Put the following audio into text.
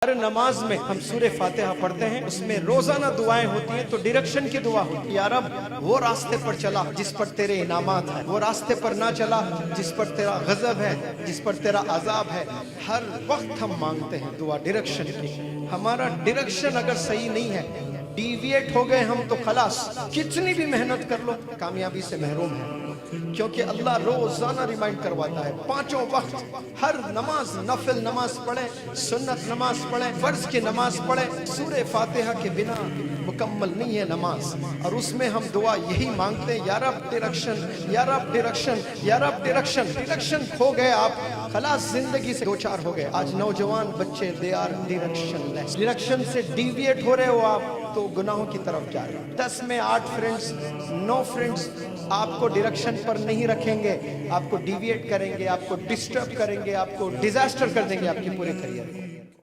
हर नमाज में हम सूरे फातिहा पढ़ते हैं, उसमें रोजाना दुआएं होती हैं। तो डायरेक्शन की दुआ होती है, या रब वो रास्ते पर चला जिस पर तेरे इनामात है, वो रास्ते पर ना चला जिस पर तेरा गजब है, जिस पर तेरा अजाब है। हर वक्त हम मांगते हैं दुआ डायरेक्शन की। हमारा डायरेक्शन अगर सही नहीं है, डिविएट हो गए हम, तो खलास, कितनी भी मेहनत कर लो कामयाबी से महरूम है। क्योंकि अल्लाह रोजाना रिमाइंड करवाता है, पांचों वक्त हर नमाज, नफिल नमाज पढ़े, सुन्नत नमाज पढ़े, फर्ज की नमाज पढ़े, सूरे फातिहा के बिना मुकम्मल नहीं है नमाज। और उसमें हम दुआ यही मांगते हैं, या रब डायरेक्शन, या रब डायरेक्शन, या रब डायरेक्शन। डायरेक्शन खो गए आप, खलास जिंदगी से दो चार हो गए। आज नौजवान बच्चे दे आर डायरेक्शनलेस, डायरेक्शन से डिविएट हो रहे हो आप, तो गुनाहों की तरफ जा रहे हो। 10 में 8 फ्रेंड्स, 9 फ्रेंड्स आपको डायरेक्शन पर नहीं रखेंगे, आपको डिविएट करेंगे, आपको डिस्टर्ब करेंगे, आपको डिजास्टर कर देंगे आपके पूरे करियर को।